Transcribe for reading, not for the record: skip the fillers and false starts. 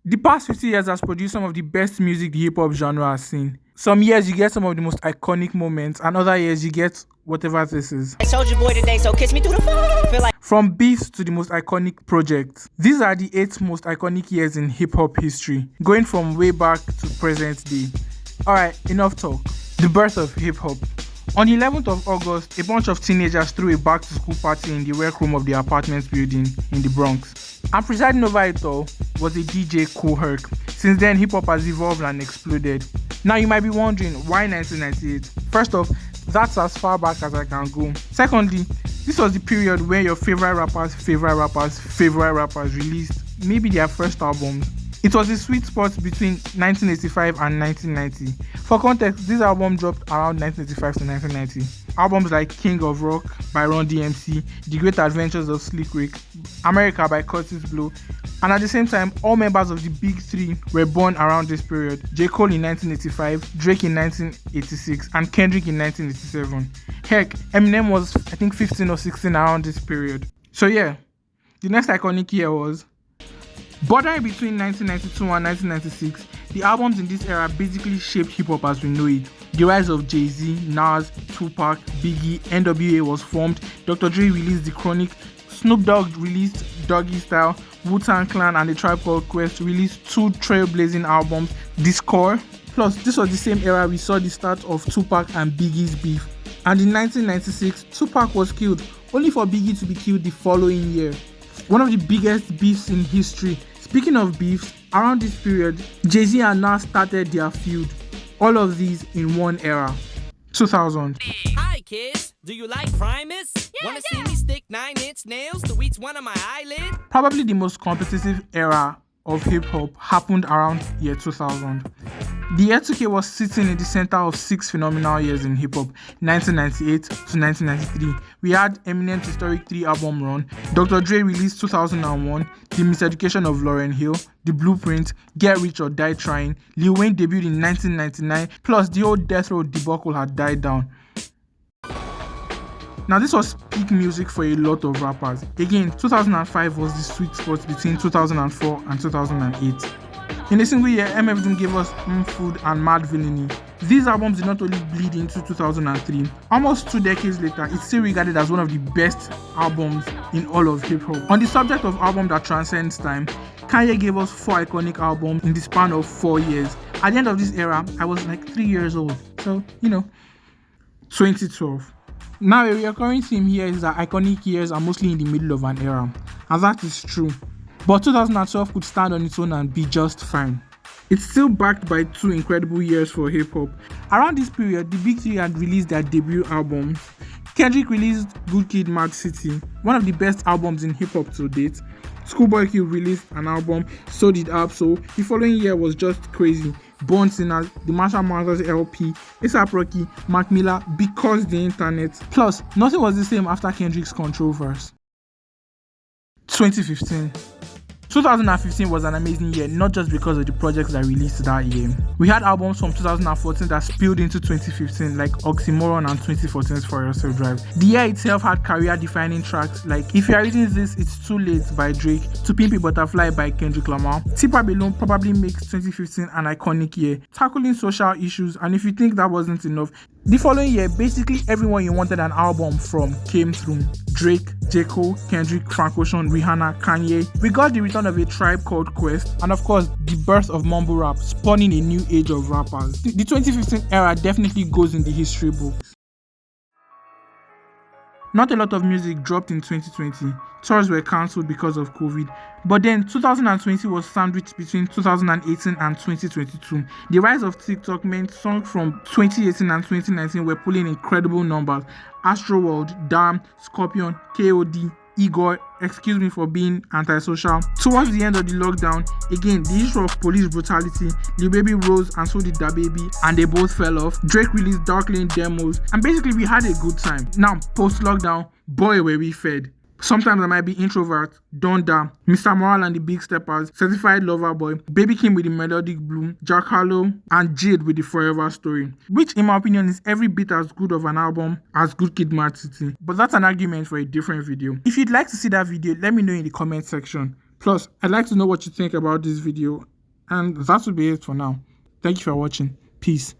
The past 50 years has produced some of the best music the hip hop genre has seen. Some years you get some of the most iconic moments, and other years you get whatever this is. Soldier boy today, so kiss me through the phone. Feel like From beefs to the most iconic projects. These are the 8 most iconic years in hip hop history, going from way back to present day. Alright, enough talk. The birth of hip hop. On the 11th of August, a bunch of teenagers threw a back to school party in the rec room of the apartment building in the Bronx. And presiding over it all was a DJ Kool Herc. Since then, hip hop has evolved and exploded. Now you might be wondering, why 1998? First off, that's as far back as I can go. Secondly, this was the period where your favorite rappers released maybe their first albums. It was a sweet spot between 1985 and 1990. For context, this album dropped around 1985 to 1990. Albums like King of Rock by Run DMC, The Great Adventures of Slick Rick, America by Curtis Blow, and at the same time, all members of the Big Three were born around this period. J. Cole in 1985, Drake in 1986, and Kendrick in 1987. Heck, Eminem was, I think, 15 or 16 around this period. So yeah, the next iconic year was bordering between 1992 and 1996. The albums in this era basically shaped hip-hop as we know it. The rise of JayZ, Nas, Tupac, Biggie, NWA was formed, Dr. Dre released The Chronic, Snoop Dogg released Doggy Style, Wu-Tang Clan and The Tribe Called Quest released 2 trailblazing albums, The Score. Plus, this was the same era we saw the start of Tupac and Biggie's beef. And in 1996, Tupac was killed, only for Biggie to be killed the following year. One of the biggest beefs in history. Speaking of beefs, around this period, JayZ and Nas started their feud. All of these in one era. 2000. Hi kids, do you like Primus? Wanna see me stick 9-inch nails to each one of my eyelids? Probably the most competitive era of hip-hop happened around year 2000. The year 2K was sitting in the center of 6 phenomenal years in hip-hop, 1998 to 1993. We had Eminem's historic 3 album run, Dr. Dre released 2001, The Miseducation of Lauryn Hill, The Blueprint, Get Rich or Die Trying, Lil Wayne debuted in 1999, plus the old Death Row debacle had died down. Now this was peak music for a lot of rappers. Again, 2005 was the sweet spot between 2004 and 2008. In a single year, MF Doom gave us Food and Mad Villainy. These albums did not only bleed into 2003, almost 2 decades later, it's still regarded as one of the best albums in all of hip-hop. On the subject of album that transcends time, Kanye gave us 4 iconic albums in the span of 4 years. At the end of this era, I was like 3 years old, so 2012. Now, a recurring theme here is that iconic years are mostly in the middle of an era, and that is true. But 2012 could stand on its own and be just fine. It's still backed by 2 incredible years for hip-hop. Around this period, the Big Three had released their debut albums. Kendrick released Good Kid, Mad City, one of the best albums in hip-hop to date. Schoolboy Q released an album, so did Absol. The following year was just crazy. Born Sinners, the Marshall Mathers LP, A$AP Rocky, Mac Miller, Because the Internet. Plus, nothing was the same after Kendrick's Controverse. 2015. 2015 was an amazing year, not just because of the projects that released that year. We had albums from 2014 that spilled into 2015, like Oxymoron and 2014's For Yourself Drive. The year itself had career-defining tracks like If You Are Reading This, It's Too Late by Drake, To Pimp a Butterfly by Kendrick Lamar. T-Pop alone probably makes 2015 an iconic year, tackling social issues, and if you think that wasn't enough, the following year, basically everyone you wanted an album from came through. Drake, J. Cole, Kendrick, Frank Ocean, Rihanna, Kanye. We got the return of A Tribe Called Quest, and of course, the birth of mumble rap, spawning a new age of rappers. The 2015 era definitely goes in the history books. Not a lot of music dropped in 2020. Tours were cancelled because of COVID. But then 2020 was sandwiched between 2018 and 2022. The rise of TikTok meant songs from 2018 and 2019 were pulling incredible numbers. Astroworld, Damn, Scorpion, KOD, Igor, excuse me for being antisocial. Towards the end of the lockdown, again, the issue of police brutality, Lil Baby rose and so did DaBaby, and they both fell off. Drake released Dark Lane demos, and basically we had a good time. Now, post-lockdown, boy were we fed. Sometimes I might be Introvert, Donda, Mr. Moral and the Big Steppers, Certified Lover Boy, Baby Kim with the Melodic Blue, Jack Harlow, and Jade with the Forever Story, which in my opinion is every bit as good of an album as Good Kid, Mad City. But that's an argument for a different video. If you'd like to see that video, let me know in the comment section. Plus, I'd like to know what you think about this video And that will be it for now. Thank you for watching. Peace.